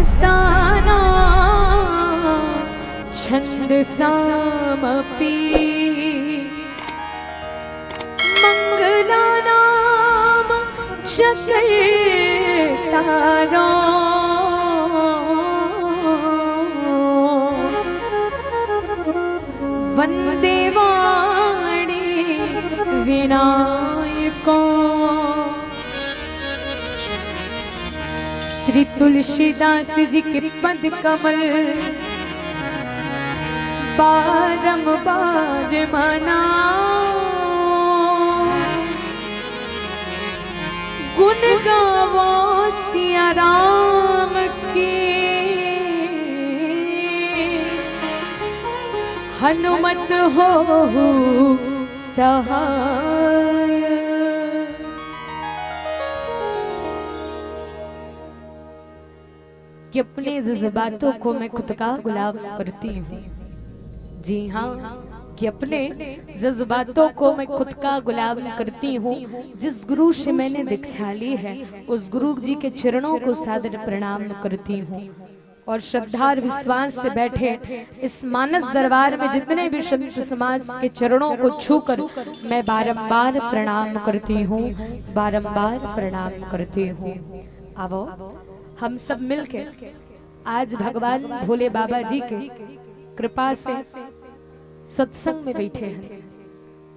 रसाना छंद सामपि मंगला नाम चकरतारो वंदे वाणी विनायको श्री तुलसीदास जी के पद कमल बारंबार मनाओ गुण गावो सिया राम के हनुमत हो सहाय। कि अपने जज्बातों को मैं खुद का गुलाम करती हूँ। जी हाँ, कि अपने जज्बातों को मैं खुद का गुलाम करती हूँ। जिस गुरु से मैंने दीक्षा ली है उस गुरु जी के चरणों को सादर प्रणाम करती हूँ। और श्रद्धा और विश्वास से बैठे इस मानस दरबार में जितने भी संत समाज के चरणों को छूकर मैं बारंबार प्रणाम करती हूँ, बारंबार प्रणाम करती हूँ। आओ हम सब मिलके आज भगवान भोले बाबा जी के कृपा से सत्संग में बैठे हैं।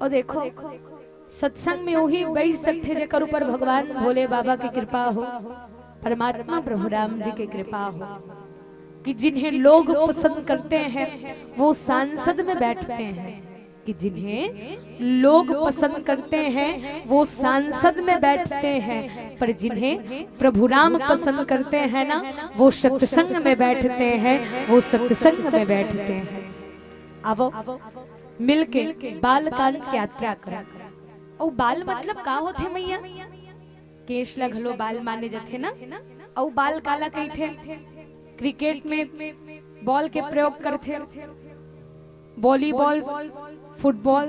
और देखो सत्संग में वही बैठ सकते जेकर ऊपर भगवान भोले बाबा की कृपा हो, परमात्मा प्रभु राम जी की कृपा हो, कि जिन्हें लोग पसंद करते हैं वो सांसद में बैठते हैं, कि जिन्हें लोग पसंद करते हैं वो सांसद में बैठते हैं, पर जिन्हें प्रभु राम पसंद करते हैं ना वो सत्संग में बैठते हैं, वो सत्संग में बैठते हैं। अब मिलके बाल कांड की यात्रा करें। और बाल मतलब का होते मैया? केश लगलो बाल माने जाते ना। और बाल काला कही थे? क्रिकेट में बॉल के प्रयोग करते, वॉलीबॉल, फुटबॉल।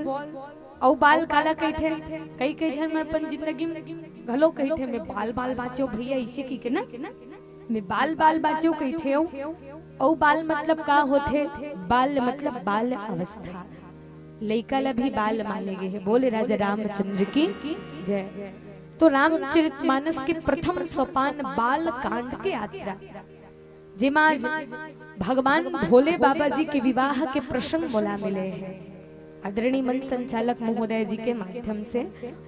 और बाल काला कही थे? कई कई जन अपन जिंदगी में घलो कही थे मैं बाल बाल बाचो भैया इसे की के ना मैं बाल बाल बाचो कही थे। और बाल मतलब का होते? बाल मतलब बाल अवस्था। लइका ला भी बाल माने गए है। बोले राजा रामचंद्र की जय। तो रामचरितमानस के प्रथम सोपान बाल कांड के यात्रा, जिमा भगवान भोले बाबा जी के विवाह के प्रसंग बोला मिले हैं। आदरणीय मंच संचालक महोदय जी के माध्यम से,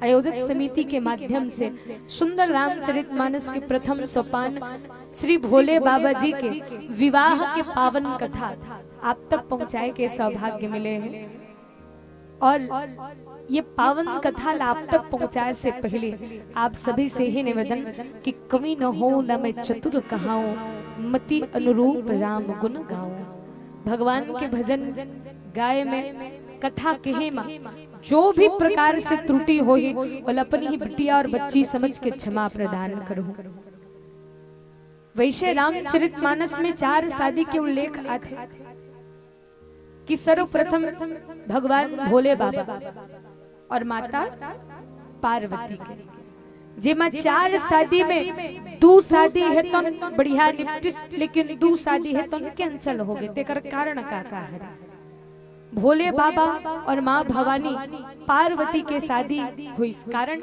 आयोजक समिति के माध्यम से सुंदर रामचरितमानस के प्रथम सोपान श्री भोले बाबा जी के विवाह के पावन कथा आप तक पहुंचाए के सौभाग्य मिले हैं। और ये पावन कथा आप तक पहुंचाए से पहले आप सभी से ही निवेदन कि कवि न हो न मैं चतुर कहाऊं, मति अनुरूप राम गुण गाऊं। भगवान के भजन गाय में कथा कहे मां जो भी प्रकार से त्रुटि होई और अपनी ही बिटिया और बच्ची समझ के क्षमा प्रदान करूं। वैसे रामचरितमानस में 4 शादी के उल्लेख आते कि सर्वप्रथम भगवान भोले बाबा और माता पार्वती के, जेमा 4 शादी में 2 शादी है तो बढ़िया निपटिस, लेकिन 2 शादी है तो कैंसल हो गए। तेकर कारण का है? भोले बाबा और माँ भवानी पार्वती के शादी हुई। कारण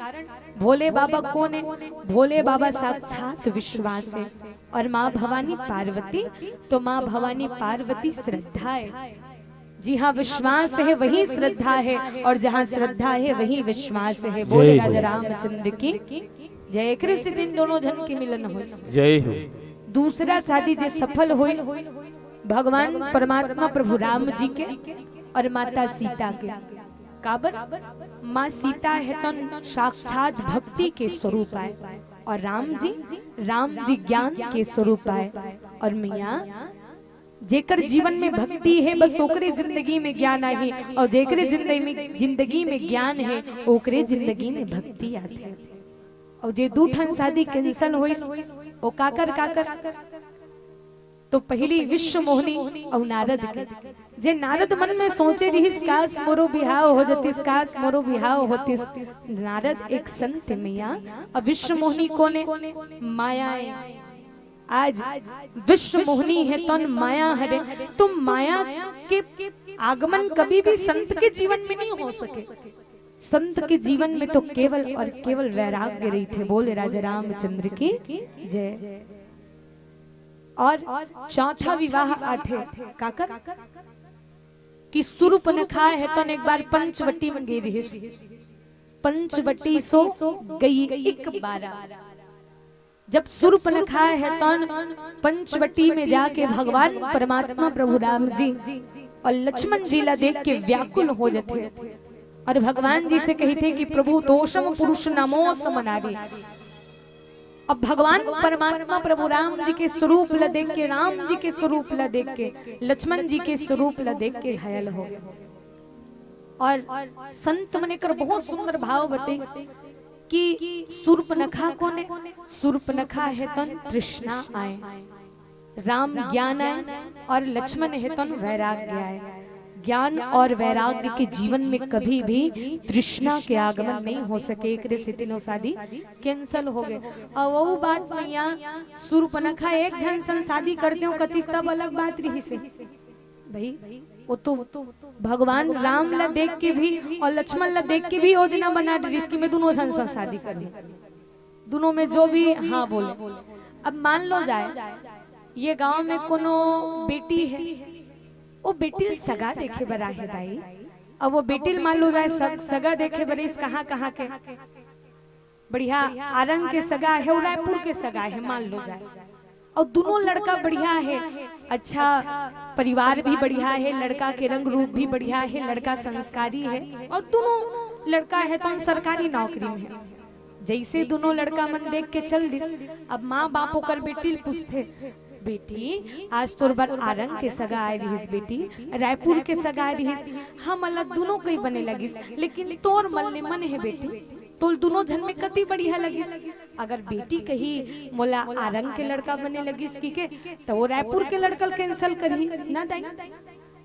भोले बाबा कौन है? भोले बाबा साक्षात विश्वास है और माँ भवानी पार्वती। तो माँ भवानी पार्वती श्रद्धा है। जी हाँ, विश्वास है वही श्रद्धा है, और जहाँ श्रद्धा है वही विश्वास है। बोले राजा रामचंद्र की जय। कृष्ण दिन दोनों जन की मिलन हो जय हो। दूसरा शादी जो सफल हुई भगवान परमात्मा प्रभु राम जी के और माता सीता के। काबर माँ सीता है तो साक्षात भक्ति के स्वरूप आए, और राम जी ज्ञान के स्वरूप आए। और मैया जेकर जीवन में भक्ति है बस ओकरे जिंदगी में ज्ञान आई, और जेकरे जिंदगी में ज्ञान है ओकरे जिंदगी में भक्ति आती है। और जे 2 ठन शादी कैंसल हुई ओ काकर तो पहली विश्व मोहिनी और नारद के। जे नारद मन में सोचे रही काश मोरो बिहाव हो जतिस, काश मोरो बिहाव होतिस। नारद एक संत मैया। अब विश्व मोहिनी कोने? माया। आज विश्व मोहिनी है तन माया हरे, तो माया के आगमन कभी भी संत के जीवन में नहीं हो सके। संत के जीवन में तो केवल और केवल वैराग्य रही थे। बोले राजा रामचंद्र की जय। और चौथा विवाह आथे काकर कि सुरूपनखा है तन एक बार पंचवटी में गई रही। पंचवटी सो गई एक बारा। जब सुरूपनखा है तन पंचवटी में जाके भगवान परमात्मा प्रभु राम जी और लक्ष्मण जी ला देख के व्याकुल हो जाते और भगवान जी से कही थे कि प्रभु तोषम पुरुष नमो समनारी। अब भगवान परमात्मा प्रभु राम जी के स्वरूप ला देख के, राम जी के स्वरूप ला देख के, लक्ष्मण जी के स्वरूप ला देख के घायल हो गए। और संत मने कर बहुत सुंदर भाव बते कि सुर्पनखा कौन है? सुर्पनखा है तन तृष्णा आए, राम ज्ञान आए और लक्ष्मण है तन वैराग्य आए। ज्ञान और वैराग्य के जीवन में कभी भी तृष्णा के आगमन नहीं हो सके। एक से तीनों शादी कैंसल हो गए। और वो बात मैया सुर्पनखा एक जन सन शादी करते हो कतिस तब अलग बात रही से भाई। वो तो भगवान राम ला देख के भी और लक्ष्मण ला देख के भी वो दिन बना रिस्क में दोनों जन सन शादी कर ली। दोनों में जो भी हाँ बोले। अब मान लो जाए ये गांव में कोनो बेटी है, वो बेटिल सगा देखे बरा है दाई। अब वो बेटिल मान लो जाए सगा देखे बरे इस कहाँ कहाँ के बढ़िया आरंग के सगा है और रायपुर के सगा है मान लो जाए। और दोनों लड़का बढ़िया है, अच्छा परिवार भी बढ़िया है, लड़का के रंग रूप भी बढ़िया है, लड़का संस्कारी है और दोनों लड़का है तो सरकारी नौकरी में है। जैसे दोनों लड़का मन देख के चल दिस। अब माँ बाप होकर बेटिल पूछते बेटी आज तोर बार आरंग के सगा आए रही, बेटी रायपुर के सगा आए रही, हम अलग दोनों कई बने लगिस, लेकिन तोर मल्ले मन है बेटी तो दोनों जन में कति बढ़िया लगिस। अगर बेटी कही मोला आरंग के लड़का बने लगिस की के तो वो रायपुर के लड़का कैंसल करी ना दाई।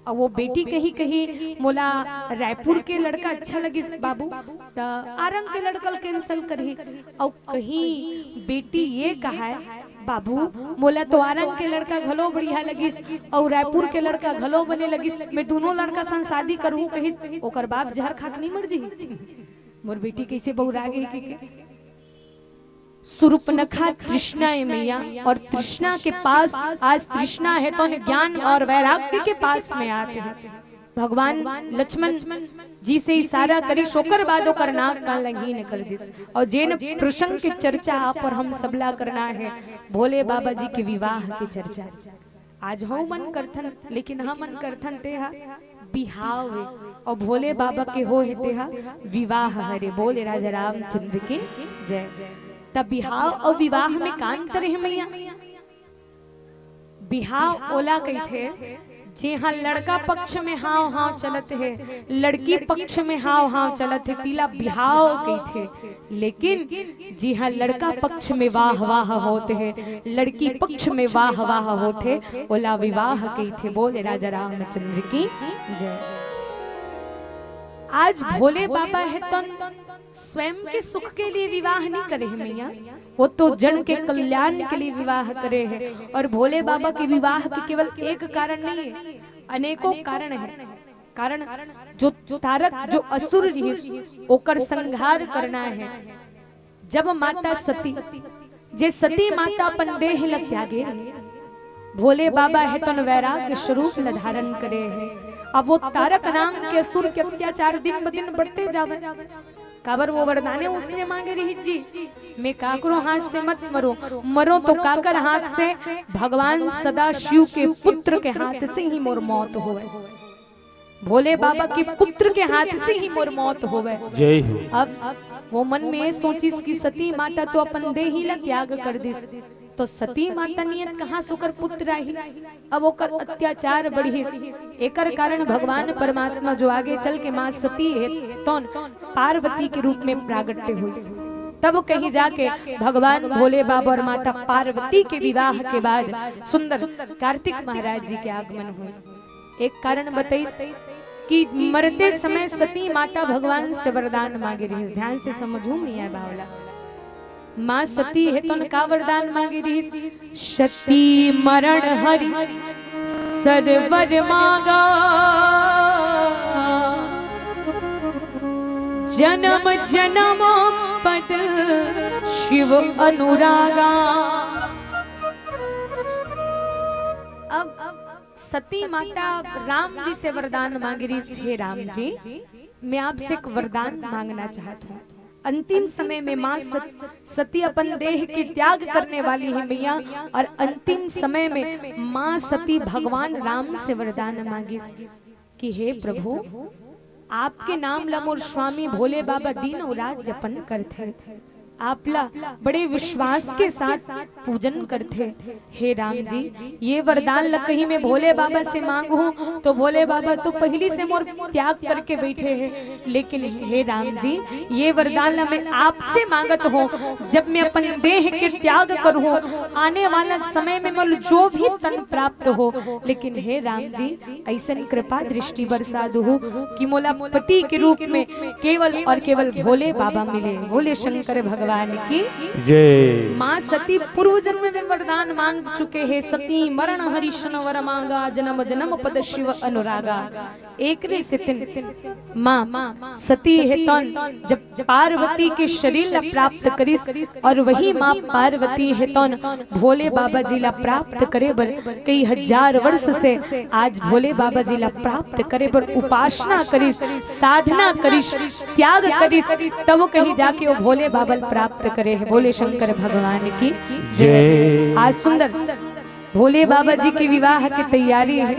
और वो बेटी कही मोला रायपुर के लड़का अच्छा लगिस बाबू तो आरंग के लड़का कैंसल करी। और कहीं बेटी ये कहा है बाबू मोला तो आरंग के लड़का घलो बढ़िया लगिस और रायपुर के लड़का घलो बने लगिस, मैं दोनों लड़का संग शादी करूं कही ओकर बाप जहर खाक नहीं मर जी। मोर बेटी कैसे बहुरा गई के सुरूपनखा तृष्णा है मैया। और तृष्णा के पास आज तृष्णा है तो ज्ञान और वैराग्य के पास में आते हैं। भगवान लक्ष्मण जी से इशारा करी शोकर बादो करना का लंघीन कर दिस। और जेन प्रसंग की चर्चा आप और हम सबला करना है भोले बाबा जी के विवाह की चर्चा। आज हो मन करथन लेकिन हम मन करथन तेहा बिहाव और भोले बाबा के हो तेहा विवाह हरे। बोले राजा रामचंद्र के जय। तब बिहाव और विवाह में कांतर है मैया। बिहाव ओला कही थे जी हाँ लड़का पक्ष में हाव हाव चलत है, लड़की पक्ष में हाव हाव चलत है, तीला बिहाव कही थे। लेकिन जी हाँ लड़का पक्ष में वाह वाह होते हैं, लड़की पक्ष में वाह वाह होते, ओला विवाह कही थे। बोले राजा रामचंद्र की जय। आज भोले बाबा है तो स्वयं के सुख के लिए विवाह नहीं करे हैं मैया, वो तो जन के कल्याण के लिए विवाह करे हैं। और भोले बाबा के विवाह के केवल एक कारण नहीं है, अनेकों कारण है। कारण जो तारक जो असुर ओकर संहार करना है। जब माता सती जे सती माता अपन देह ल त्यागे, भोले बाबा है तन वैराग्य स्वरूप ल धारण करे है। अब वो तारक नाम के असुर के अत्याचार दिन ब दिन बढ़ते जावे। काबर वो वरदाने उसने मांगे रही जी मैं काकरो हाथ से मत मरो, मरो तो काकर हाथ से, भगवान सदा शिव के पुत्र के हाथ से ही मोर मौत होवे। भोले बाबा के पुत्र के हाथ से ही मोर मौत होवे। जय हो। अब वो मन में सोचिस की सती माता तो अपन देह ही ला त्याग कर दिस, तो सती माता नियत कहाँ सुकर पुत्र आई। अब ओकर अत्याचार बढ़ी, एकर कारण भगवान परमात्मा जो आगे चल के माँ सती है तो पार्वती के रूप में प्रागट्य हुई। तब कहीं जाके भगवान भोले बाबा और माता पार्वती के विवाह के बाद सुंदर कार्तिक महाराज जी के आगमन हुए। एक कारण बताई कि मरते समय सती माता भगवान से वरदान मांगे रही। ध्यान से समझू मियां बावला माँ सती है तो का वरदान मांगी रही, सती मरण हरि सरवर मांगा, जन्म जन्म पद शिव अनुरागा। अब सती माता राम जी से वरदान मांग रही, हे राम जी मैं आपसे एक वरदान मांगना चाहता हूँ। अंतिम समय में माँ सती अपन देह के त्याग करने वाली है मैया, और अंतिम समय में माँ सती भगवान राम से वरदान मांगी कि हे प्रभु आपके नाम ला मोर स्वामी भोले बाबा दिन और रात जपन करते, आपला बड़े विश्वास के साथ पूजन करते। हे राम जी ये वरदान ला कहीं मैं भोले बाबा से मांगू तो भोले बाबा तो पहली से मोर त्याग करके बैठे हैं, लेकिन हे राम जी ये वरदान ला मैं आपसे मांगत हूँ, जब मैं अपन देह के त्याग करूँ आने वाला समय में मोल जो भी तन प्राप्त हो, लेकिन हे राम जी ऐसा कृपा दृष्टि बरसा दो कि मोला पति के रूप में केवल और केवल भोले बाबा मिले। भोले शंकर भगवान की जय। माँ सती पूर्व जन्म में वरदान मांग चुके हैं, सती मरण हरि वर मांगा, जन्म जन्म पद शिव अनुरागा। एक रे से तीन माँ सती है तौन जब पार्वती के शरीर ला प्राप्त करिस, और वही माँ पार्वती है तौन भोले बाबा जी ला प्राप्त करे बर कई हजार वर्ष से आज भोले बाबा जी ला प्राप्त करे बर उपासना करिस, साधना करिस, त्याग करिस, तब कहीं जाके वो भोले बाबा प्राप्त करे है। भोले शंकर भगवान की जय। आज सुंदर भोले बाबा जी के विवाह की तैयारी है,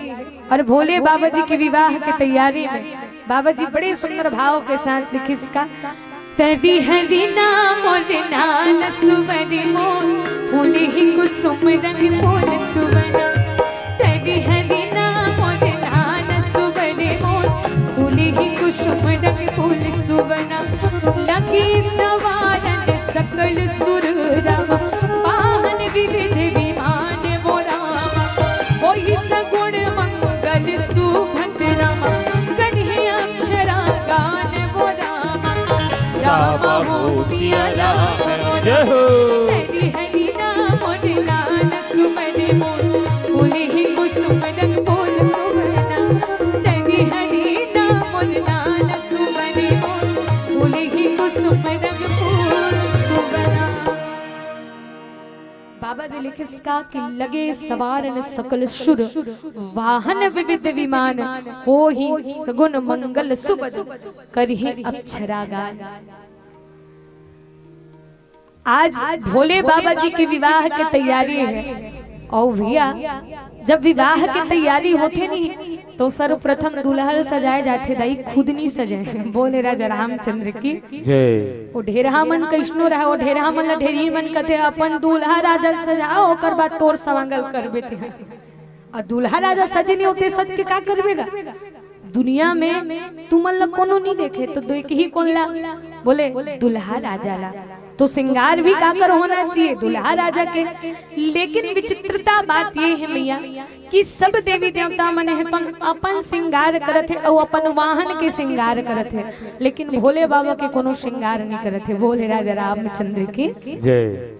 और भोले बाबा जी के विवाह की तैयारी में बाबा जी बड़े सुंदर भाव के साथ लिखी इसका, तरी हरि नाम नान सुवरि मोर फूल ही कुसुम रंग फूल सुवना, तरी हरि नाम नान सुवरि मोर फूल ही कुसुम रंग फूल सुवना, लगी सवारन सकल सुर राम, पाहन विविध विमान वो राम, होई सगुण मंगल सुभग राम, गढ़े अक्षरा गान वो राम, राम हो सिया राम, हरि हरि नाम नान सुमरि मोर फूल ही कुसुम रंग फूल सुवना, हरि हरि नाम नान सुमरि मोर फूल ही कुसुम रंग फूल सुवना। बाबा जी लिखे इसका कि लगे सवारन सकल सुर, वाहन विविध विमान, हो ही सगुन मंगल सुबद, करहि अक्षरा गान। आज भोले बाबा जी के विवाह की तैयारी है, और भैया जब विवाह की तैयारी होते नहीं तो सर्वप्रथम दुल्हन सजाए जाते, दाई खुद नहीं सजाए। बोले राजा रामचंद्र की जय। वो ढेरहा मन कैसनो रहा, वो ढेरहा मन ला ढेरी मन कथे अपन दूल्हा राजा सजाओ, ओकर बाद तोर सवांगल करबे ते, और दूल्हा राजा सजे नहीं होते सज के का करबेगा। दुनिया में तुमन ला कोनो नहीं देखे तो देख ही कौन ला, बोले दूल्हा राजा ला, तो श्रृंगार भी काकर होना चाहिए दूल्हा राजा के। लेकिन विचित्रता बात ये है मैया कि सब देवी देवता मन है तो अपन श्रृंगार करत है और अपन वाहन के श्रृंगार करत है, लेकिन भोले बाबा के कोनो श्रृंगार नहीं करत है। बोले राजा रामचंद्र की जय।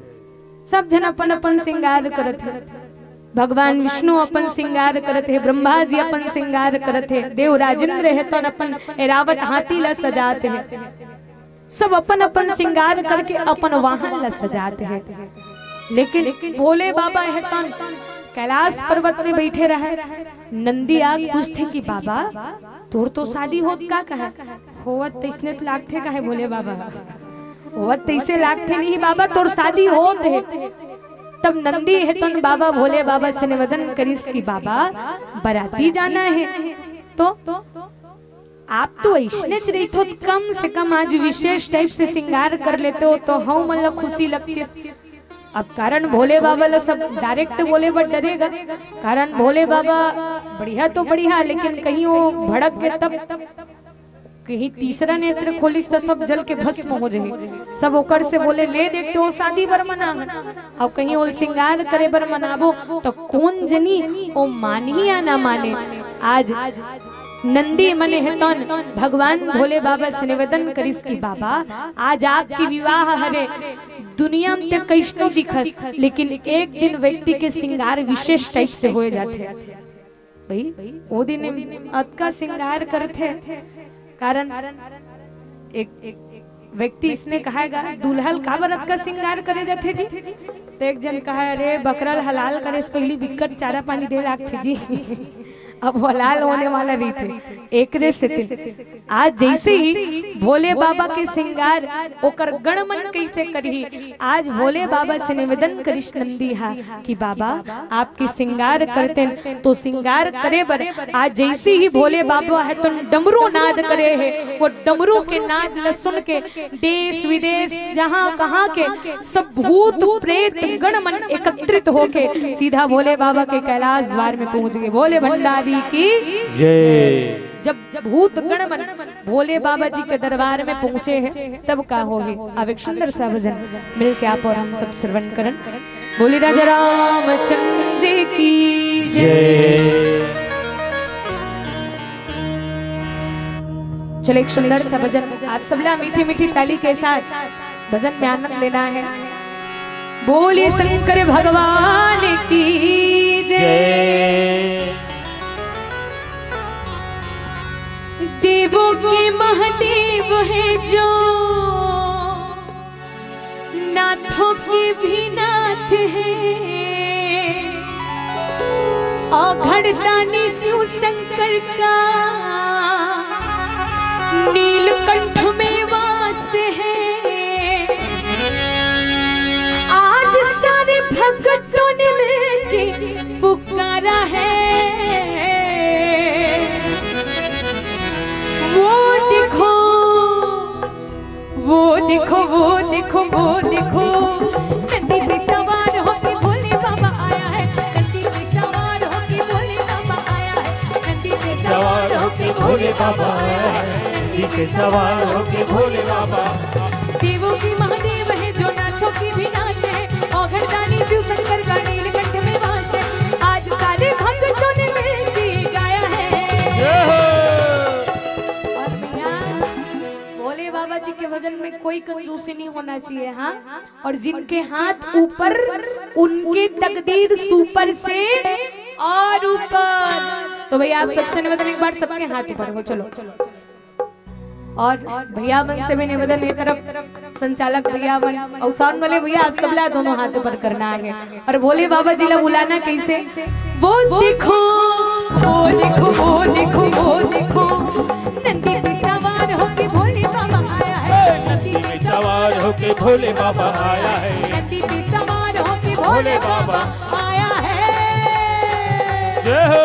सब जन अपन अपन श्रृंगार करत है, भगवान विष्णु अपन श्रृंगार करत है, ब्रह्मा जी अपन श्रृंगार करत है, देव राजेंद्र है तो अपन एरावत हाथी ला सजाते हैं, सब अपन अपन श्रृंगार करके अपन वाहन ला सजाते हैं। लेकिन भोले बाबा है तो कैलाश पर्वत में बैठे रहे, नंदी आग पूछते कि बाबा तोर तो शादी होत का कहे, होवत तैसने तो लागते का है भोले बाबा, होवत तैसे लागते नहीं बाबा तोर शादी होत है। तब नंदी है तो बाबा भोले बाबा से निवेदन करिस कि बाबा बराती जाना है, तो आप तो ऐसने रही तो कम से कम आज विशेष टाइप से श्रृंगार कर लेते हो तो हम मन खुशी लगती। अब कारण भोले बाबा ला सब डायरेक्ट बोले बट डरेगा, कारण भोले बाबा बढ़िया तो बढ़िया, लेकिन कहीं वो भड़क के तब कहीं तीसरा नेत्र खोलिस तो सब जल के भस्म हो जाए। सब ओकर से बोले ले देखते हो शादी बर मना, और कहीं वो श्रृंगार करे बर मनाबो तो कौन जनी वो मानी या ना माने। आज नंदी मने है तो भगवान भोले बाबा से निवेदन करिस कि बाबा आज आपकी विवाह हरे दुनिया में तक कैसनो दिखस, लेकिन एक दिन व्यक्ति के श्रृंगार विशेष टाइप से हो जाते भाई। वो दिन अत का श्रृंगार करते कारण एक व्यक्ति इसने कहा दुल्हन का व्रत का श्रृंगार करे जाते जी। तो एक जन कहा अरे बकरल हलाल करे पहली बिकट चारा पानी दे लागते जी। अब हलाल होने वाला नहीं थे एक से आज जैसे ही भोले बाबा के श्रृंगार ओकर गणमन कैसे करी। आज भोले बाबा से निवेदन करिश नंदीहा कि बाबा आपके श्रृंगार करते तो श्रृंगार करे बर आज जैसे ही भोले बाबा है तो डमरू नाद करे है। वो डमरू के नाद ल सुन के देश विदेश जहाँ कहाँ के सब भूत प्रेत गणमन एकत्रित होके सीधा भोले बाबा के कैलाश द्वार में पहुंच गए। भोले भंडारी की जय। जब भूत गणमन भोले बाबा जी के दरबार में पहुंचे हैं तब का हो गए। अब एक सुंदर सा भजन मिलके आप और हम सब श्रवण करन। बोली राजा रामचंद्र की जय। चलो एक सुंदर सा भजन आप सबला मीठी मीठी ताली के साथ भजन में आनंद लेना है। बोली शंकर भगवान की जय। देवों के महादेव है जो नाथों के भी नाथ है। औघड़दानी शिव शंकर का नीलकंठ में वास है। आज सारे भक्तों ने मिलके पुकारा है। वो देखो नंदी पे सवार होके भोले बाबा आया है। नंदी पे सवार होके भोले बाबा आया है। नंदी पे सवार होके भोले बाबा आया है। नंदी पे सवार होके भोले बाबा। देवों की महादेव है जो नाथों की भी नाथ है। औघड़दानी शिव शंकर का नीलकंठ में वास है। आज सारे भक्तों ने मिलके गाया है। बाबा जी के भजन में कोई कंजूसी नहीं होना चाहिए। हाँ, और जिनके हाथ ऊपर उनकी तकदीर सुपर से और ऊपर। तो भैया आप सबसे निवेदन एक बार सबके हाथ ऊपर हो। चलो और भैया मन से भी निवेदन एक तरफ संचालक भैया मन और साउंड वाले भैया आप सबला दोनों हाथ ऊपर करना है। और भोले बाबा जी ला बुलाना कैसे। वो देखो वो देखो वो देखो वो देखो नंदी पे सवार होके भोले बाबा आया है। नंदी पे सवार होके भोले बाबा आया है। नंदी पे सवार होके भोले बाबा आया है। जय हो।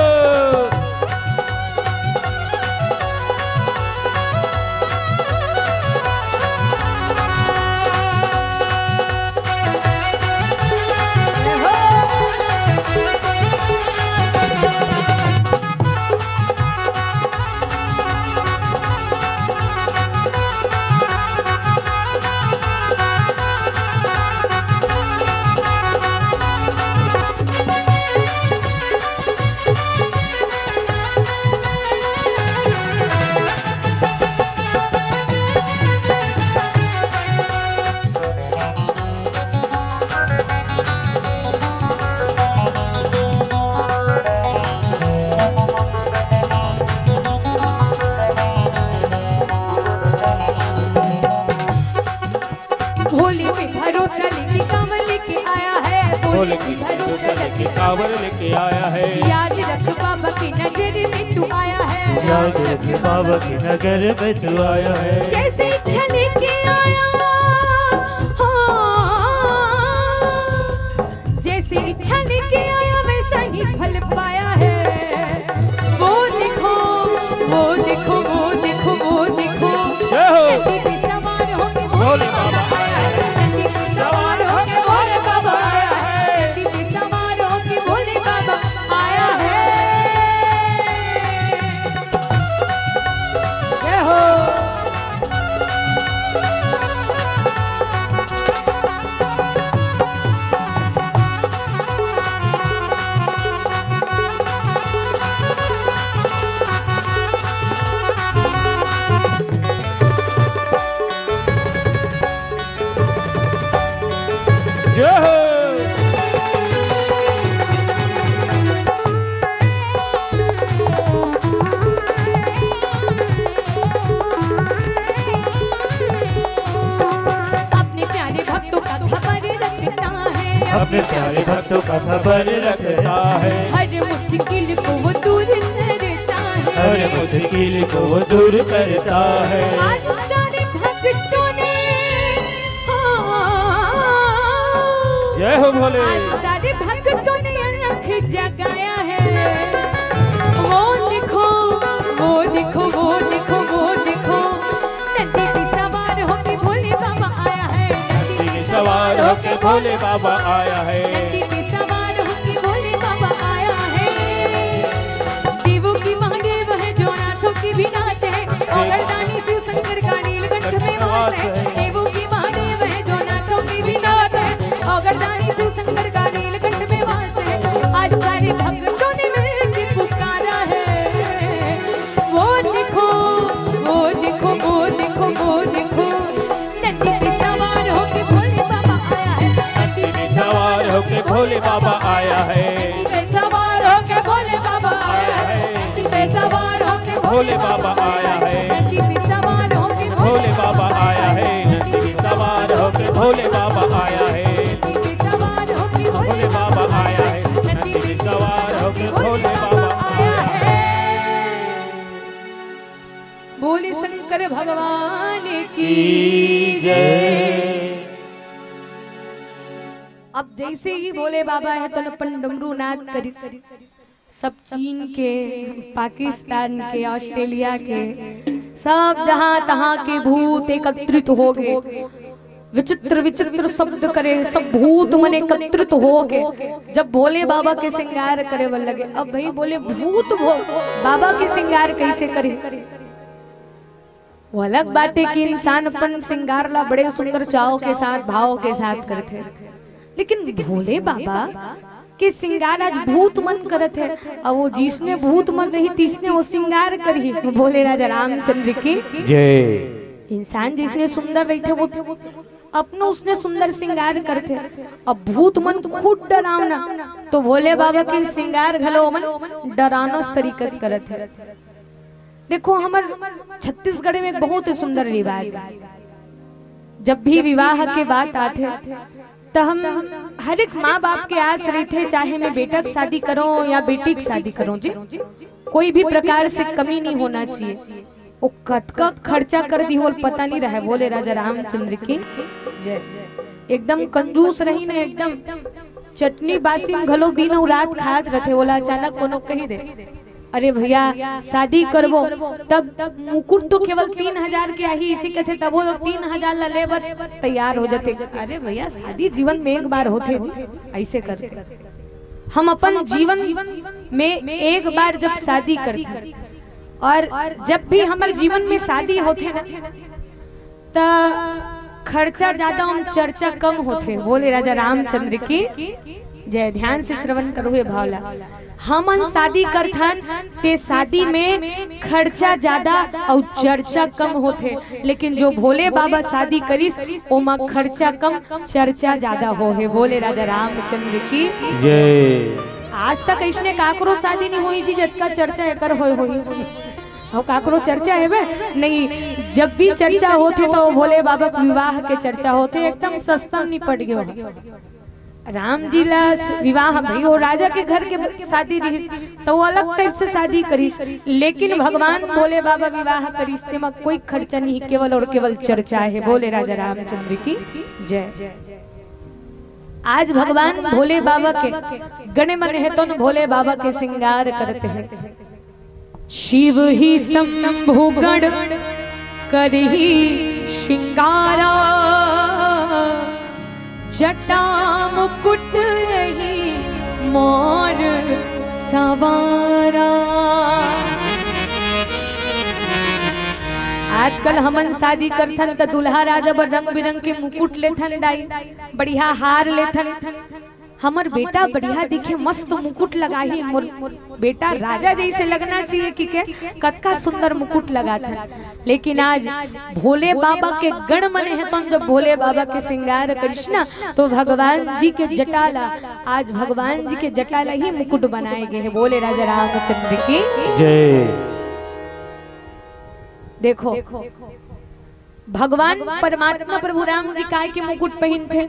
भोले की भरोसा लेके कांवर लेके आया है। याद रख बाबा की नगर में तू आया है। याद रख बाबा की नगर में तू आया है। जैसे इच्छा लेके आया जैसे इच्छा लेके आया वैसा ही फल पाया है। वो देखो वो देखो वो देखो वो देखो नंदी पे सवार होके भोले बाबा आया है। नंदी पे सवार होके भोले बाबा आया है। नंदी पे सवार होके भोले बाबा आया है। जय हो। अपने प्यारे भक्तों का खबर रखता है। हर मुश्किल को वो दूर करता है, हर मुश्किल को वो दूर करता है। आज सारे भक्तों ने जय हो भोले। आज सारे भक्तों ने अलख जगाया है। वो देखो वो देखो वो देखो वो देखो, नंदी पे सवार होके भोले बाबा आया है। नंदी पे सवार होके भोले बाबा आया है। नंदी पे सवार होके भोले बाबा आया है। देवों की महादेव है जो नाथों की भी नाथ है, और गर्दानी शिव शंकर का नीलकंठ में वास है। देवों की महादेव है जो नाथों की भी नाथ है, और गर्दानी शिव शंकर का नीलकंठ में वास है। आज सारे भक्तों ने मिलके पुकारा है। वो देखो वो देखो वो देखो वो देखो, नंदी पे सवार होके भोले बाबा आया है। नंदी पे सवार होके भोले बाबा आया है। नंदी पे सवार होके भोले बाबा आया है। नंदी पे सवार होके भोले बाबा आया है। नंदी पे सवार होके भोले बाबा आया है। नंदी पे सवार होके भोले बाबा आया है। नंदी पे सवार होके भोले बाबा आया है। नंदी पे सवार होके भोले बाबा आया है। बोले शंकर भगवान की जय। अब जैसे ही बोले बाबा है तो अपन डमरू नाद करी। सब चीन के, पाकिस्तान के, ऑस्ट्रेलिया के, सब जहां तहां के भूत एकत्रित हो गए। विचित्र विचित्र शब्द करे, सब भूत मन एकत्रित हो गए। जब भोले बाबा के श्रृंगार करे वो लगे। अब भाई बोले भूत बाबा के श्रृंगार कैसे करे? वो अलग बात है कि इंसान अपन श्रृंगार ला बड़े सुंदर चाव के साथ, भाव के साथ करते, लेकिन भोले बाबा के श्रृंगार आज भूत मन करत है। और वो जिसने भूत मन रही तीसने वो श्रृंगार करी। भोले राजा रामचंद्र की जय। इंसान जिसने सुंदर रही थे वो अपनो उसने सुंदर श्रृंगार करते। अब भूत मन खुद डरावना, तो भोले बाबा के श्रृंगार घलो मन डराना तरीके से करत है। देखो हमार छत्तीसगढ़ में एक बहुत ही सुंदर रिवाज है। जब भी विवाह के बात आते तो हम हर एक माँ बाप के आस रही थे, चाहे मैं बेटा की शादी करूं या बेटी की शादी करूं जी, कोई भी प्रकार से कमी नहीं होना चाहिए। वो कत का खर्चा कर दी हो पता नहीं रहा। बोले राजा रामचंद्र की जय। एकदम कंजूस रही ना, एकदम चटनी बासी में घलो दिन और रात खात रहे। बोला अचानक कोनो कही दे अरे भैया शादी करबो, तब मुकुट तो केवल 3000 के आई, इसी कहते तब वो 3000 ला लेबर तैयार हो जाते। अरे भैया शादी जीवन में एक बार होते, ऐसे करते। हम अपन जीवन में एक बार जब शादी करते, और जब भी हमारे जीवन में शादी होते ना तो खर्चा ज्यादा और चर्चा कम होते। बोले राजा रामचंद्र की जय। ध्यान से श्रवण करो ये भावला। हम शादी करथन ते शादी में खर्चा ज्यादा और चर्चा कम होते, लेकिन जो भोले बाबा शादी करिस ओमा खर्चा कम चर्चा ज्यादा हो है। बोले राजा रामचंद्र की जय। आज तक इसने काकरो शादी नहीं हुई जी जितना चर्चा एकर होई और काकरो चर्चा है वे नहीं। जब भी चर्चा होते तो भोले बाबा विवाह के चर्चा होते, एकदम सस्ता निपट गयो। राम जी ला विवाह भाई वो राजा के घर के शादी रही तो वो अलग टाइप से शादी करी, लेकिन भगवान भोले बाबा विवाह करी तेमा कोई खर्चा नहीं, केवल और केवल चर्चा है। बोले राजा रामचंद्र की जय। आज भगवान भोले बाबा के गणे मन है तो भोले बाबा के श्रृंगार करते हैं। शिव ही शंभु गण करही श्रृंगारा, जटा मुकुट रही मोर सवारा। आजकल हमन शादी करथन त दुल्हा राजा बर रंग बिरंग के मुकुट लेथन, दाई बढ़िया हार लेथन। हमर बेटा बढ़िया दिखे, मस्त मुकुट लगाही, बेटा राजा जैसे लगना चाहिए कि के कतका सुंदर मुकुट लगाता। लेकिन आज भोले बाबा के गण मने हैं तो जब भोले बाबा के श्रृंगार कृष्णा तो भगवान जी के जटाला, आज भगवान जी के जटाला ही मुकुट बनाए गए हैं। बोले राजा रामचंद्र की जय। देखो भगवान परमात्मा प्रभु राम जी काय के मुकुट पहन थे?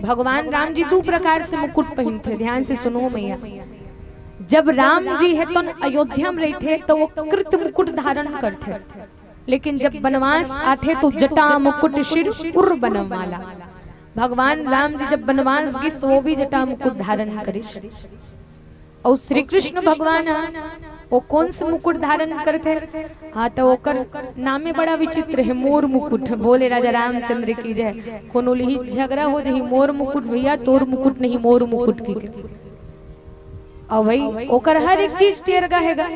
भगवान राम जी दो प्रकार से मुकुट पहन थे, ध्यान से सुनो मैया। जब राम जी है तो अयोध्या में रहे थे तो वो कृत मुकुट धारण करते, लेकिन जब वनवास आते तो जटा मुकुट सिर उर बनवाला। भगवान राम जी जब वनवास गए तो वो भी जटा मुकुट धारण करे। और श्री कृष्ण भगवान वो कौन से मुकुट धारण करते? हाँ तो ओकर नामे बड़ा विचित्र है, मोर मुकुट। बोले राजा रामचंद्र की जय। कोनो लिही झगड़ा हो जही मोर मुकुट भैया, तोर मुकुट नहीं मोर मुकुट की। और भाई ओकर हर एक चीज टेरगा हैगा,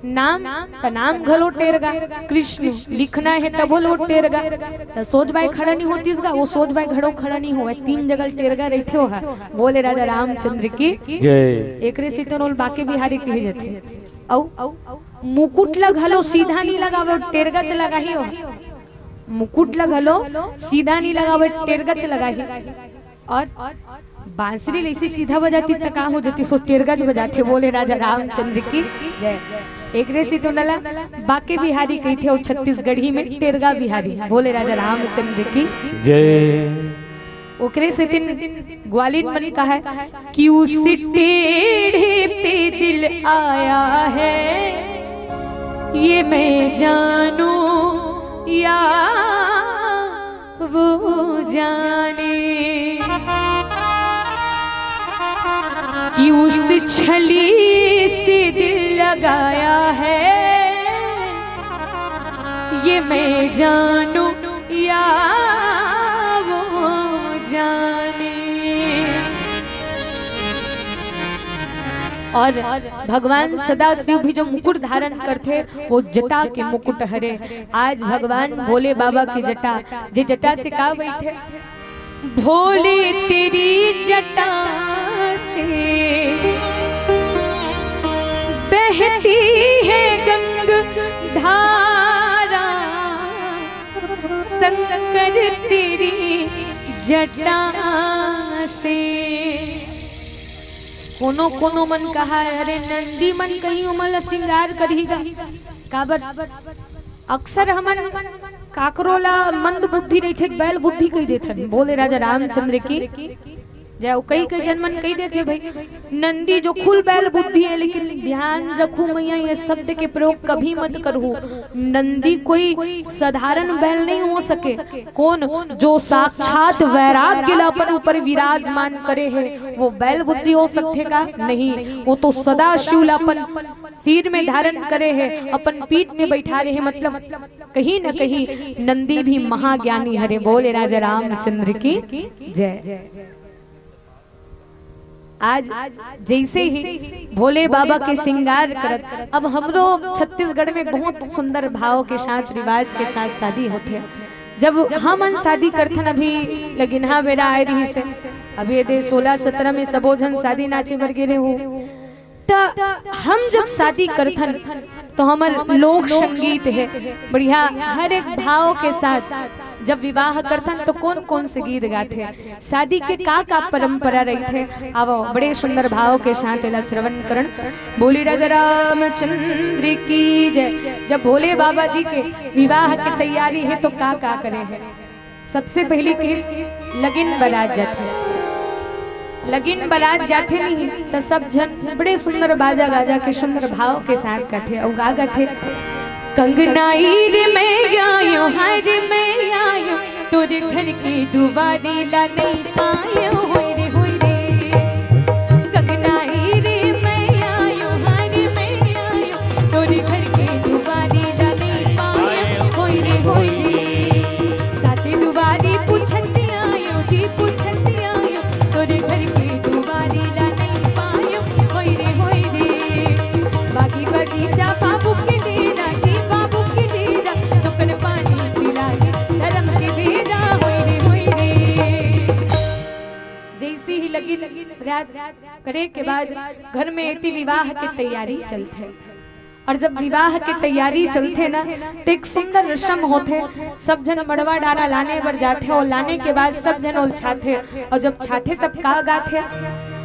नाम नाम घलो टेरगा, कृष्ण लिखना है तब लो टेरगा। तो सोच बाई खड़ा नहीं होती इसका, वो सोच बाई घड़ो खड़ा नहीं हुआ, तीन जगह टेरगा रहते हो है। बोले राजा रामचंद्र की जय। एक रे सीतनोल बाके बिहारी कही जाते। औ मुकुट लगलो सीधा नहीं लगावे, टेरगा च लगा ही हो। मुकुट लगलो सीधा नहीं लगावे, टेरगा च लगा ही। और बांसुरी ऐसी सीधा बजाती तो काम हो जाती, सो टेरगा च बजाते। बोले राजा रामचंद्र की जय। एक रेसी तो नला बाके बिहारी कही थे, और छत्तीसगढ़ी में टेरगा बिहारी। बोले राजा रामचंद्र की जय। ओकरे से दिन ग्वालियर मन का है कि उस टेढ़े पे दिल आया है, ये मैं जानू या वो जाने, कि उस छली से दिल लगाया है, ये मैं जानू या वो जाने। और भगवान सदाशिव भी जो मुकुट धारण करते वो जटा के मुकुट हरे। आज भगवान भोले बाबा की जटा, जे जटा से का बैठे? भोले तेरी जटा से बहती है गंग धारा, शंकर तेरी जटा से। कोनो कोनो मन कहा अरे नंदी मन कहीं उमल सिंगार करीगा काबर। अक्सर हमन काकरोला मंद बुद्धि रही थे, बैल बुद्धि कही देते। बोले राजा रामचंद्र की जय। कई जनमन कही देते भाई नंदी जो खुल बैल बुद्धि है, लेकिन ध्यान रखू मैया ये शब्द के प्रयोग कभी मत करू। नंदी कोई साधारण बैल नहीं हो सके। कौन? जो साक्षात वैराग्य अपन ऊपर विराजमान करे है वो बैल बुद्धि हो सकते का नहीं। वो तो सदा शिव अपन सिर में धारण करे है, अपन पीठ में बैठा रहे, मतलब कहीं न कहीं नंदी भी महाज्ञानी हरे। बोले राजा रामचंद्र की जय। आज जैसे ही भोले बाबा के श्रृंगार करत, अब हम लोग छत्तीसगढ़ में बहुत सुंदर भाव के साथ रिवाज के साथ शादी होते हैं। जब हम शादी करथन, अभी लगिनहा बेरा आए रही से, अभी 16-17 में सबोधन शादी नाचे बर गिरे हो। हम जब शादी करथन तो हमार लोक संगीत है बढ़िया, हर एक भाव के साथ जब विवाह करथन तो कौन कौन से गीत गाते, शादी के का परंपरा रही थे। अब बड़े सुंदर भाव के साथ एला श्रवण करण। बोली राजा रामचंद्र की जय। जब भोले बाबा जी के विवाह की तैयारी है तो का करे है? सबसे पहली केस लगिन बारात जाते। लगिन बारात जाते नहीं तो सब जन बड़े सुंदर बाजा गाजा के सुंदर भाव के साथ गाते। और गा गाते कंगनाई रे मैं आयो, हाय रे मैं आयो, तोरे घर की दुआरी ला नहीं पायो, होय रे होय रे। कंगनाई रे मैं आयो, हाय रे मैं आयो, तोरे घर की दुआरी ला नहीं पायो, होय रे होय रे। साथे दुआरी पूछत आयो जी, पूछत आयो, तोरे घर की दुआरी ला नहीं पायो, होय रे होय रे। बागी बगीचा बाबू के डेरा जी, बाबू के डेरा, टुकड़ पानी पिलाए धर्म के बेरा, होय रे होय रे। जैसे ही लगी रात करे के बाद घर में इतनी विवाह की तैयारी चलते। और जब विवाह की तैयारी चलते ना तो एक सुंदर रस्म होते। सब जन मड़वा डाला लाने पर जाते और लाने के बाद सब जन उलझाते। और जब छाते तब का गाते?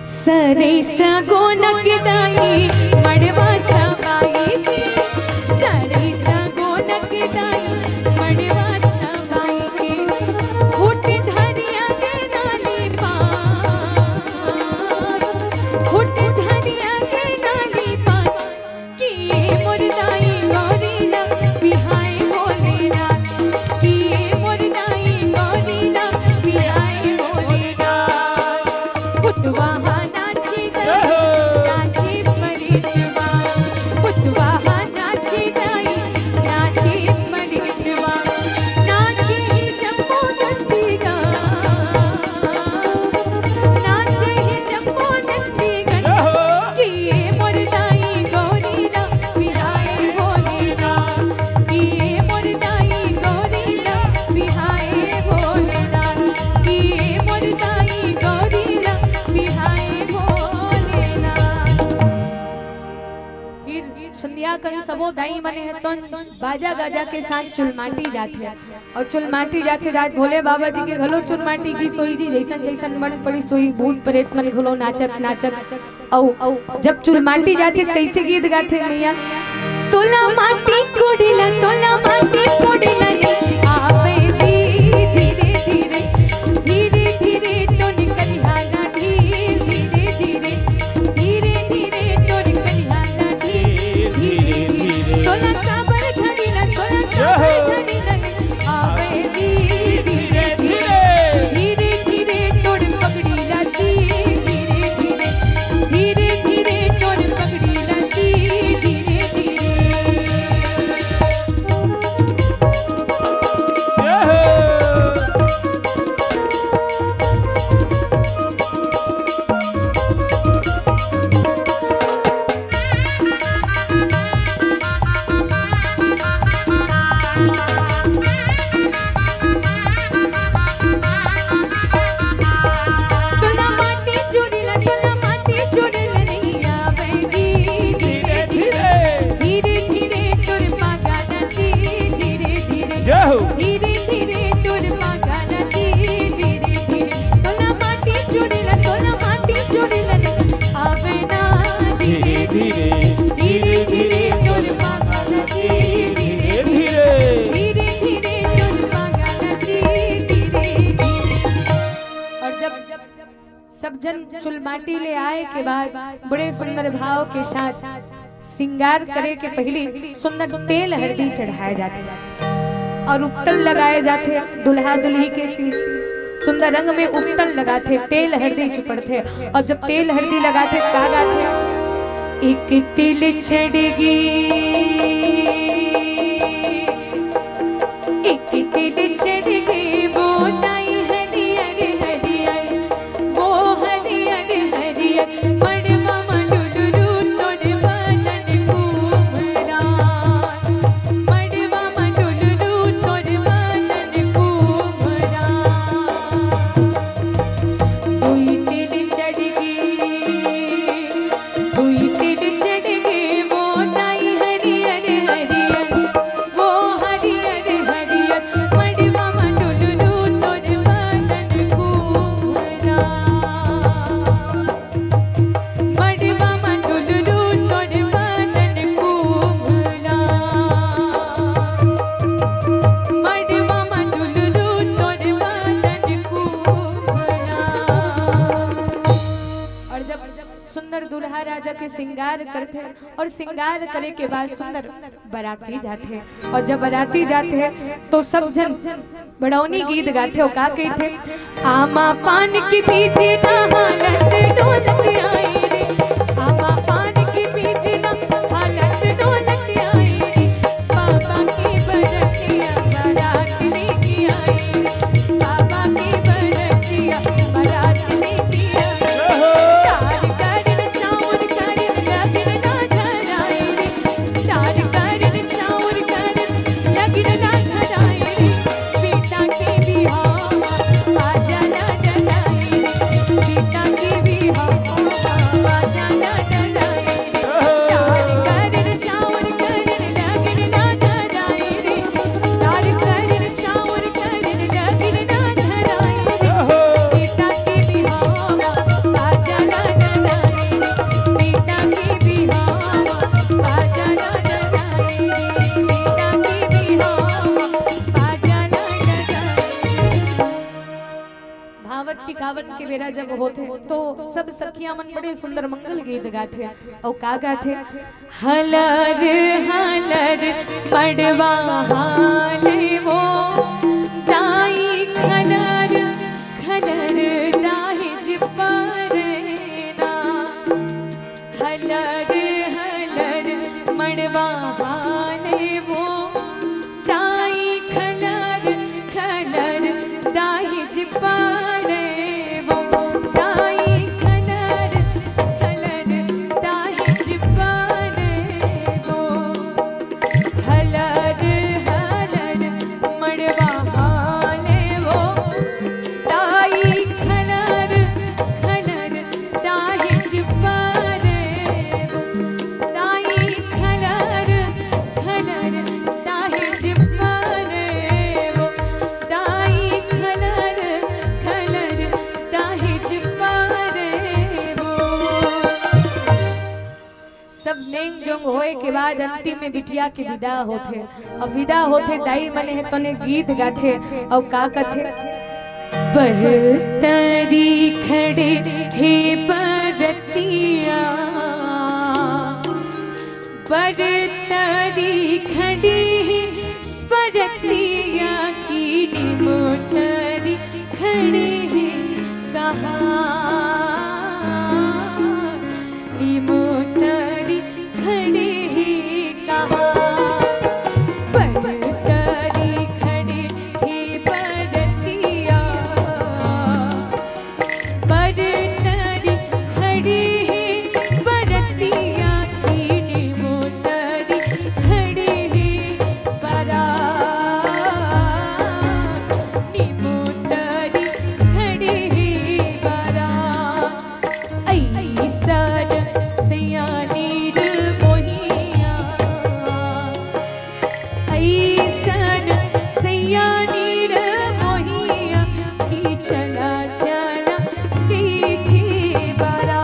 सरे सगोनक दाई मड़वा छपाई, सरे सगोनक दाई मड़वा छपाई। ब्याह कन सबो दाई मने है तो बाजा गाजा के साथ चुलमाटी जाते हैं और चुलमाटी जाते जात भोले बाबा जी के घलो चुलमाटी की सोई जी जैसन जैसन मन पड़ी सोई भूत प्रेत मन घलो नाचत नाचत औ जब चुलमाटी जाते कैसे गीत गाते मैया तोला माटी कोडिला आवे जी धीरे धीरे धीरे धीरे तो निकलिया ना धीरे धीरे धीरे धीरे तो निकलिया ना धीरे धीरे तोला साबर घड़ीला आवे जी धीरे धीरे धीरे धीरे तोड़ पकड़ीला धीरे धीरे धीरे धीरे तोड़ पकड़ीला धीरे धीरे सब जन चुलमाटी ले आए के बाद बड़े सुंदर भाव के साथ श्रृंगार करे के पहले सुंदर तेल हल्दी चढ़ाए जाते और उपटन लगाए जाते दुल्हा दुल्ही के सुंदर रंग में उपटन लगाते तेल हल्दी चुपड़ते और जब तेल हल्दी लगाते का गाते एक तिल छड़गी एक तिल छड़गी वो श्रृंगार करते हैं और श्रृंगार करे के बाद सुंदर बाराती जाते हैं और जब बाराती जाते हैं तो सब जन बड़ौनी गीत गाते हो का कहते आमा पान की पीछे ना हालत डोलत आई रे आमा पान की पीछे ना हालत डोलत आई रे बाबा की बरतिया बारात लेके आई बाबा की बरतिया बारात लेके आई के बेरा जब होते तो सब सखियां मन बड़े सुंदर मंगल गीत गाते और का गाते हलर हलर पड़वा हाले वो दाई खलर खलर दाहिज परेना हलर हलर मड़वा हाले वो दाई खलर खलर दाहिज परे मड़वा होए के बाद अंतिम में बिटिया के विदा होते। अब विदा होते दाई मने है तने गीत गाथे और का कथे बरतरी खड़े हे बरतिया बरतरी खड़े हे बरतिया की मोटरी खड़े हे कहाँ मोटरी खड़े हे कहाँ बरतरी खड़े हे बरतिया बरतरी खड़े हे बरतिया की मोटरी खड़े हे बरा मोटरी खड़े हे बरा ऐसन सयानीर मोहिया ऐसन सयानीर मोहिया की चला चला की बरा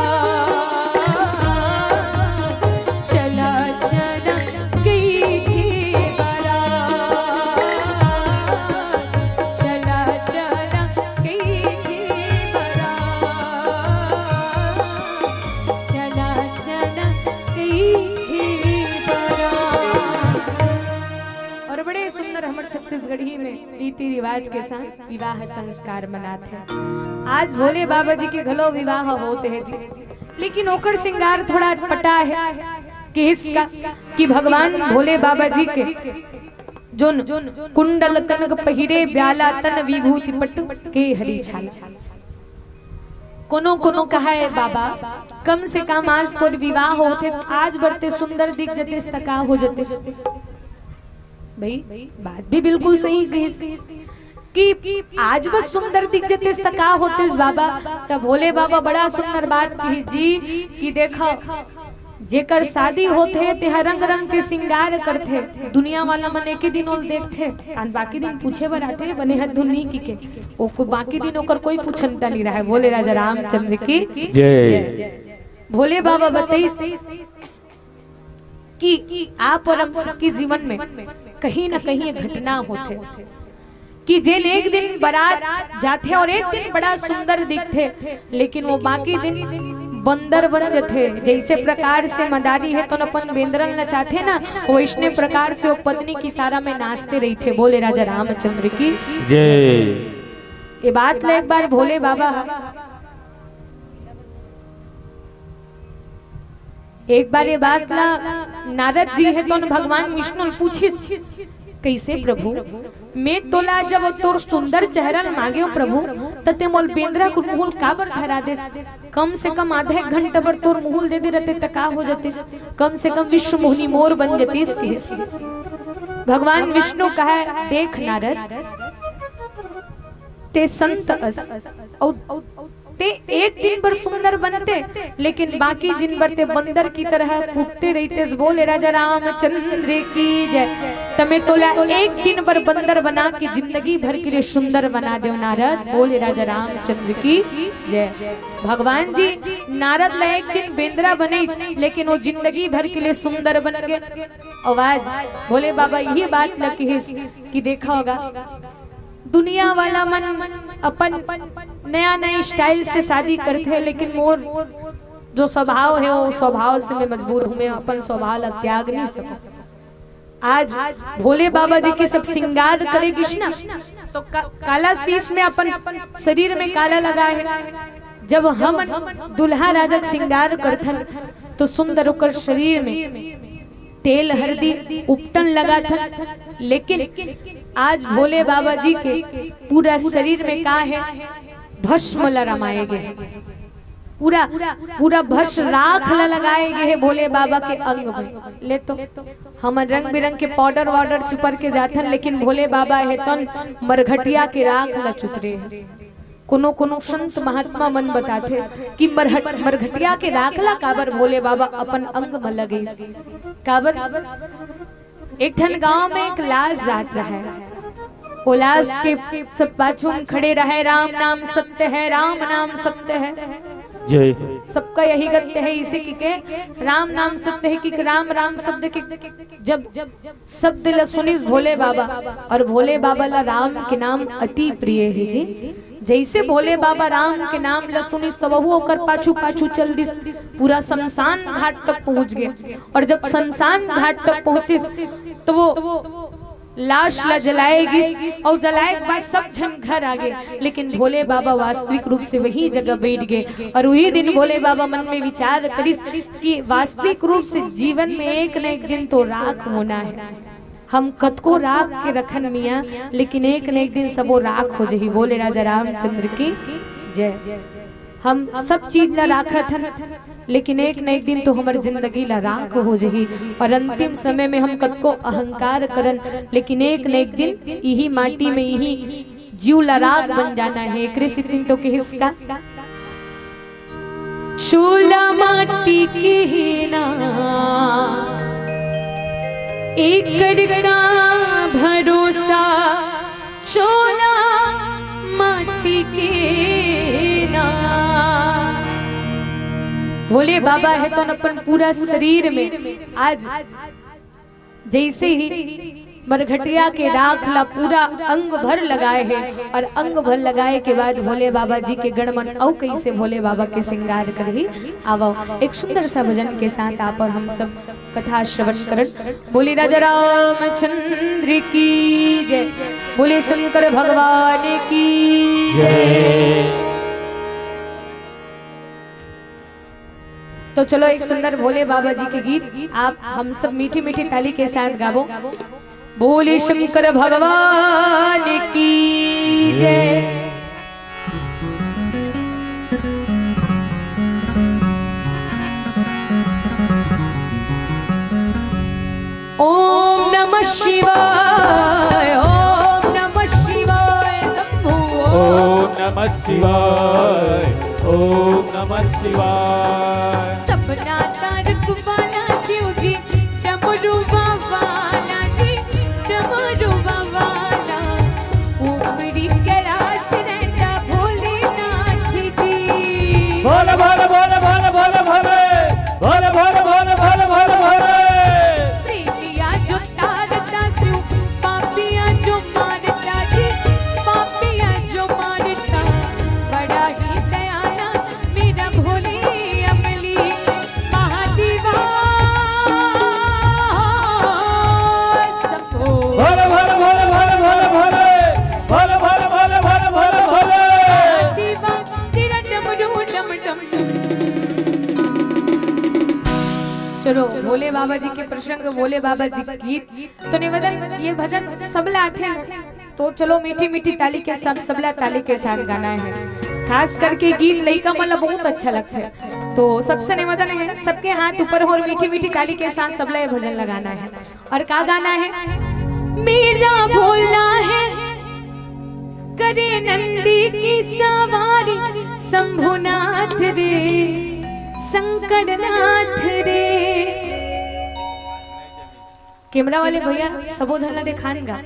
चला चला की बरा चला चला की बरा चला चला की बरा। और बड़े सुंदर हमारे छत्तीसगढ़ी में रीति रिवाज के साथ विवाह संस्कार मनाते हैं। आज भोले बाबा जी के घलो विवाह होते हैं जी, लेकिन ओकर श्रृंगार थोड़ा अटपटा है कि इसका कि भगवान भोले बाबा जी के जोन कुंडल कनक पहिरे ब्याला तन विभूति पट के हरी छाला कोनो कोनो कहा है बाबा कम से कम आज तो विवाह होते आज बढ़ते सुंदर दिख जते सका हो जते। भाई बात भी बिल्कुल सही कही कि आज बस सुंदर दिख जते सका होते बाबा। तब भोले बाबा बड़ा सुंदर बात कही जी कि देखो जेकर शादी होते ते रंग रंग के श्रृंगार करते दुनिया वाला मन एक दिन ओल देखते और बाकी दिन पूछे बनाते बने है दुनी की के ओ को बाकी दिन ओकर कोई पूछनता नहीं रहा है। बोले राजा रामचंद्र की जय। भोले बाबा बताई कि आप और हम सबके जीवन में कहीं ना कहीं ये घटना होते कि जेल एक दिन बारात जाते और एक दिन बड़ा सुंदर दिखते लेकिन वो बाकी दिन बंदर बन जाते। जैसे प्रकार से मदारी है तो अपन बेंद्रन नचाते ना वैसने प्रकार से वो पत्नी की सारा में नाचते रही थे। बोले राजा रामचंद्र की जय। ये बात ले एक बार भोले बाबा एक बार ये बात ला नारद जी है तो भगवान विष्णु पूछे कैसे प्रभु मैं तोला जब तोर सुंदर चेहरा मांगे प्रभु तते मोल बेंद्रा को मुहुल काबर धरा दे कम से कम आधा एक घंटा पर तोर मुहुल दे दे रहते तका हो जाते कम से कम विश्व मोहिनी मोर बन जाते। भगवान विष्णु कहा देख नारद ते संत ते एक दिन भर सुंदर बनते लेकिन बाकी दिन भर ते बंदर की तरह कूदते रहते। बोले राजा रामचंद्र की जय। तमे तोला एक दिन भर बंदर बना के जिंदगी भर के लिए सुंदर बना दे नारद। बोले राजा रामचंद्र की जय। भगवान जी नारद ला एक दिन बेंद्रा बने लेकिन वो जिंदगी भर के लिए सुंदर बन गए। आवाज भोले बाबा यही बात लगी कि देखा होगा दुनिया वाला मन अपन नया नया स्टाइल से शादी करते हैं लेकिन मोर जो स्वभाव है वो स्वभाव से मैं मजबूर हूँ मैं अपन स्वभाव त्याग नहीं सकूं। आज भोले बाबा जी के सब श्रृंगार करेगी ना तो काला शीश में अपन शरीर में काला लगा है। जब हम दुल्हा राजा श्रृंगार करथन तो सुंदर होकर शरीर में तेल हल्दी उपटन लगा था लेकिन आज भोले बाबा जी के पूरा शरीर में का है भस्म रमाए गए पूरा पूरा भस्म राख लगाए गए हैं भोले बाबा के अंग में। ले तो हम रंग बिरंग के पाउडर वाउडर चुपर के जाथन लेकिन भोले बाबा है तन मरघटिया के राख ला चुपरे। कोनो कोनो संत महात्मा मन बताते कि मरघटिया के राखला काबर भोले बाबा अपन अंग में लगे काबर। एक ठन गांव में एक लाश जात रहा है वो लाश के सब पाछू खड़े रहे राम नाम सत्य है राम नाम सत्य है। जय सबका यही गत्य है इसी की के राम नाम सत्य है कि राम राम शब्द की जब शब्द ला सुनिस भोले बाबा और भोले बाबा ला राम के नाम अति प्रिय है जी। जैसे भोले बाबा राम के नाम ला सुनिस तो वह ओकर पाछू पाछू चल दिस पूरा शमशान घाट तक पहुंच गए। और जब शमशान घाट तक पहुंचिस तो वो लाश ला जलाएगी और जलाए के बाद सब जन घर आ गए, लेकिन भोले बाबा वास्तविक रूप से वही जगह बैठ गए। और वही दिन भोले बाबा मन में विचार करिस कि वास्तविक रूप से जीवन में एक न एक दिन तो राख होना है। हम कद को राख के रखन मिया, लेकिन एक न एक दिन सबो राख हो जही। बोले राजा रामचंद्र की जय। हम सब चीज ला राखत हन, लेकिन एक न एक दिन तो हमारी जिंदगी ला राख हो जही। और अंतिम समय में हम कद को अहंकार करन, लेकिन एक न एक दिन यही माटी में यही जीव ला राख बन जाना है। कृषि दिन तो किसका चूल्हा माटी के ही ना एक का भरोसा, चूल्हा माटी के ना। भोले बाबा है तो अपन पूरा शरीर में आज जैसे ही मरघटिया के राख ला पूरा अंग भर लगाए हैं। और अंग भर लगाए के बाद भोले बाबा जी के गणमन और कैसे भोले बाबा के श्रृंगार कर ही आवो। एक सुंदर सा भजन के साथ आप और हम सब कथा श्रवण करन। बोले राजा रामचंद्र की जय, बोले शंकर भगवान की जय। तो चलो एक सुंदर भोले बाबा जी के गीत आप हम सब मीठी मीठी ताली के साथ गावो। बोले शंकर भगवान की जय। ओम नमः शिवाय, ओम नमः शिवाय शंभो, ओम नमः शिवाय, ओम नमः शिवाय। सपना तारक वाला शिव जी डमरू वाला जी, डमरू वाला ऊपरी कैलाश रहता भोलेनाथ जी। भोले भोले भोले भोले भोले भोले भोले भोले भोले भोले भोले भोले। प्रेमिया जो तारता शिव, पापिया जो मारता जी, पापिया जो मारता। बड़ा ही दयाला मेरा भोले अमली महादेवा सबो। भोले भोले भोले भोले भोले भोले भोले भोले भोले भोले भोले भोले। महादेवा तेरा डमरू डम डम। चलो भोले बाबा जी के प्रसंग, भोले बाबा जी के गीत तो निवेदन ये भजन सबला आते हैं तो चलो मीठी मीठी ताली के साथ सबला ताली के साथ गाना है। खास करके गीत लइका मतलब बहुत अच्छा लगता है। तो सबसे निवेदन है सबके हाथ ऊपर हो और मीठी मीठी ताली के साथ सबला ये भजन लगाना है। और क्या गाना है? मेरा भोला है करे नंदी की सवारी, शंभुनाथ रे शंकरनाथ रे। कैमरा वाले भैया सबो धरना दिखाएंगा।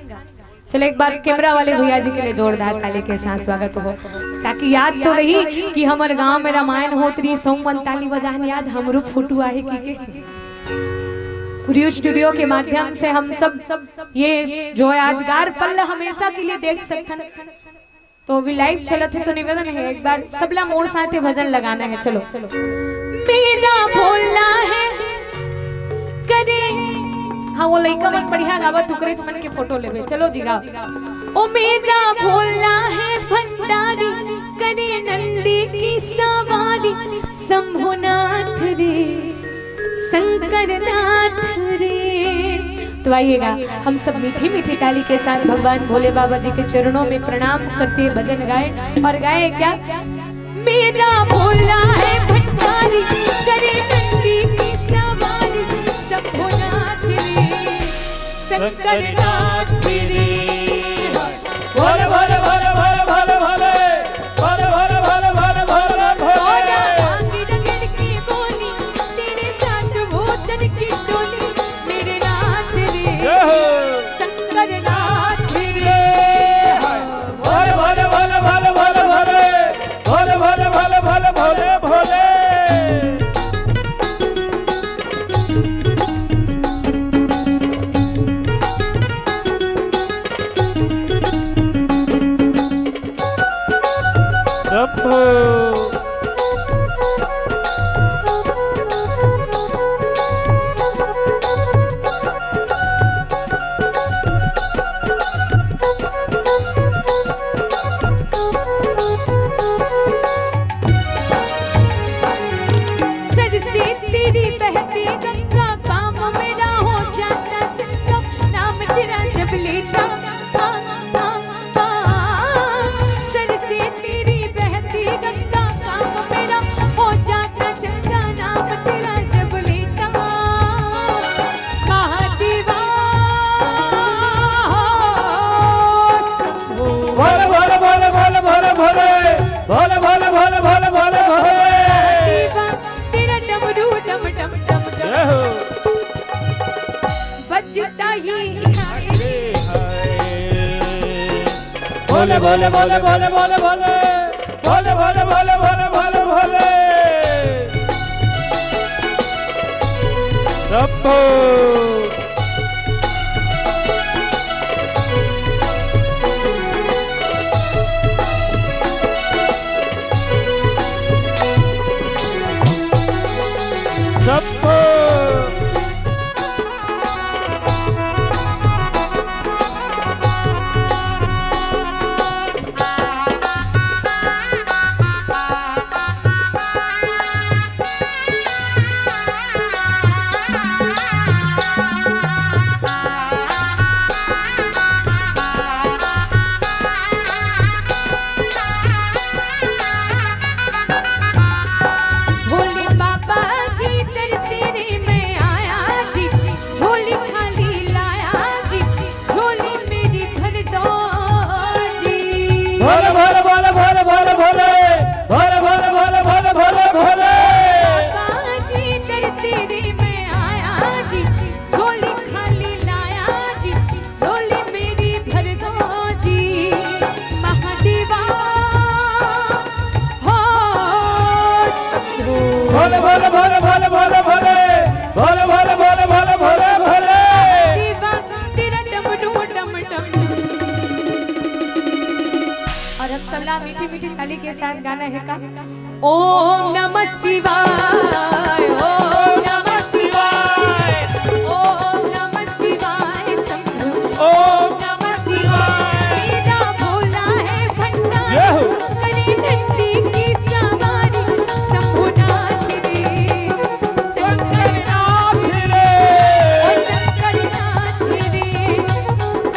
चलो एक बार कैमरा वाले भैया जी के लिए जोरदार ताली के साथ स्वागत हो, ताकि याद तो रही कि हमारे गांव में रामायण होत रही। सोमवन ताली बजान याद हमरो फोटो आहे की के पूरी स्टूडियो के माध्यम से हम सब ये जो यादगार पल हमेशा के लिए देख सकते। तो भी लाइव चलत है तो निवेदन है एक बार सबला मोड़ साथे भजन लगाना है। चलो चलो। मेरा भोला है करे, हाँ वो लइका मन बढ़िया गावा टुकरेच मन के फोटो लेवे। चलो जी गाओ। ओ मेरा भोला है भंडारी करे नंदी की सवारी, शंभुनाथ रे शंकरनाथ रे। तो आइएगा हम सब मीठी मीठी ताली के साथ भगवान भोले बाबा जी के चरणों में प्रणाम करते भजन गाए। और गाए क्या? मेरा भोला है भंडारी करे नंदी की सवारी, शंभुनाथ रे शंकरनाथ रे। भोले भोले भोले भोले भोले भोले भोले भोले भोले भोले भोले भोले। आंगी रगड़ की बोली तेरे साथ भूतन की टोली, मेरे नाथ रे शंकरनाथ रे। भोले भोले भोले भोले भोले भोले भोले भोले भोले भोले भोले भोले। तेरी बहती गंगा काम मेरा हो जाता चंगा नाम तेरा जब लेता सर से तेरी बहती गंगा काम मेरा हो जाता चंगा नाम तेरा जब लेता महादेवा भोले भोले भोले भोले भोले भोले भोले भोले भोले भोले भोले भोले तेरा डमरू डम डम डम बजता ही भोले भोले भोले भोले भोले भोले भोले भोले भोले भोले भोले भोले सबको सबको भोले बाबा जी तेरे में आया जी झोली खाली लाया जी झोली मेरी भर दो जी भोले भोले भोले भोले भोले भोले भोले भोले भोले भोले भोले भोले बाबा जी तेरे में आया जी झोली खाली लाया जी झोली मेरी भर दो जी महादेवा हो भोले भोले भोले भोले भोले भोले भोले भोले भोले भोले भोले भोले देवा तेरा डमडू डम डम और अब सबला मीठी मीठी ताली के साथ गाना है का ओम नमः शिवाय ओम नमः शिवाय ओम नमः शिवाय शंभु ओम नमः शिवाय मेरा भोला है भंडारी करी नंदी की सवारी शंभुनाथ रे शंकरनाथ रे ओ शंकरनाथ रे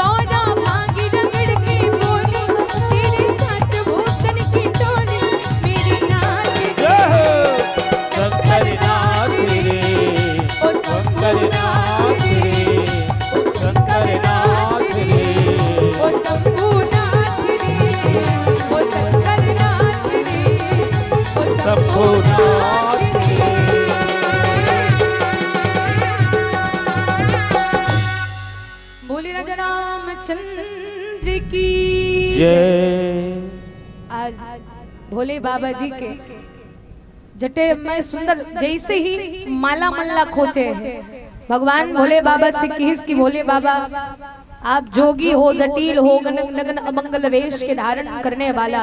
गौरा भागी रगड़ के बोली तेरे साथ भूतन की टोली मेरी नाथ रे शंकरनाथ रे ओ शंकरनाथ रे शंकरनाथ रे ओ शंभुनाथ रे ओ शंकरनाथ रे ओ शंभुनाथ रे बोले राजा रामचंद्र की जय आज भोले बाबा जी के जटे में सुंदर जैसे ही माला मल्ला खोचे हैं भगवान भोले बाबा से किस की भोले बाबा आप जोगी हो जटिल हो नगन अमंगल वेश के धारण करने वाला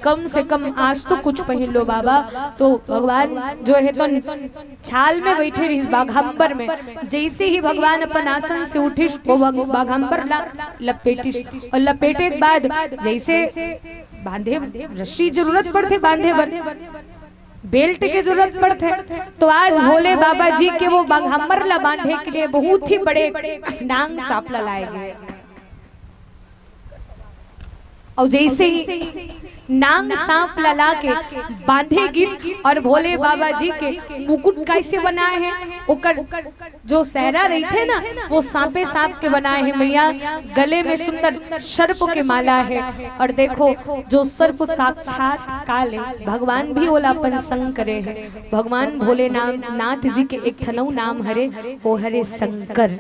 कम से कम आज तो कुछ पहन लो बाबा तो भगवान जो है तो छाल में बैठे रही बाघंबर में जैसे ही भगवान अपन आसन से उठिस वो बाघंबर लपेटिस और लपेटे के बाद जैसे बांधे रस्सी जरूरत पड़ते बांधे बेल्ट की जरूरत पड़ते तो आज भोले बाबा जी के वो बाघंबर ला बांधे के लिए बहुत ही बड़े नांग सांप लाए गए और जैसे ही नांग सांप लला के बांधे गिस और भोले बाबा जी के मुकुट कैसे बनाए हैं ओकर जो सहरा रही थे ना वो सांपे सांप के बनाए हैं मैया गले में सुंदर सर्प के माला है और देखो जो सर्प साक्षात काले भगवान भी ओलापन संग करे है भगवान भोले नाथ जी के एक थनऊ नाम हरे वो हरे शंकर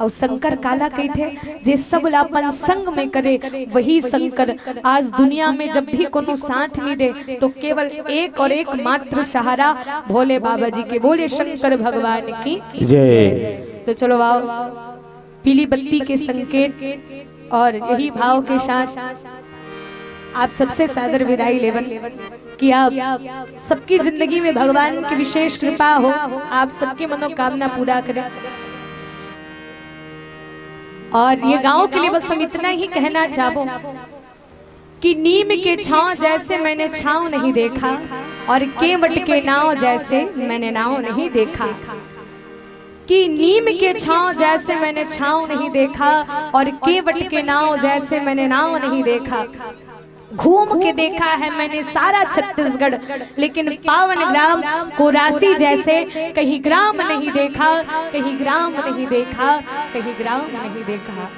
और शंकर काला कही थे जे सब लापन संग में करे वही शंकर आज दुनिया में जब भी कोनो साथ नहीं दे तो केवल एक और एक मात्र सहारा भोले बाबा जी के बोले शंकर भगवान की जय। तो चलो आओ पीली बत्ती के संकेत और यही भाव के साथ आप सबसे सादर विदाई लेवन कि आप सबकी जिंदगी में भगवान की विशेष कृपा हो आप सबके मनोकामना पूरा करें और ये गांव के लिए बस हम इतना ही कहना चाहो कि नीम के छांव जैसे मैंने छांव नहीं देखा और केवट के नाव जैसे मैंने नाव नहीं देखा, कि नीम के छांव जैसे मैंने छांव नहीं देखा, और केवट के नाव जैसे मैंने नाव नहीं देखा। घूम के देखा है मैंने सारा छत्तीसगढ़, लेकिन पावन ग्राम कोरासी जैसे कहीं ग्राम नहीं देखा, कहीं ग्राम नहीं देखा, कहीं ग्राम नहीं देखा।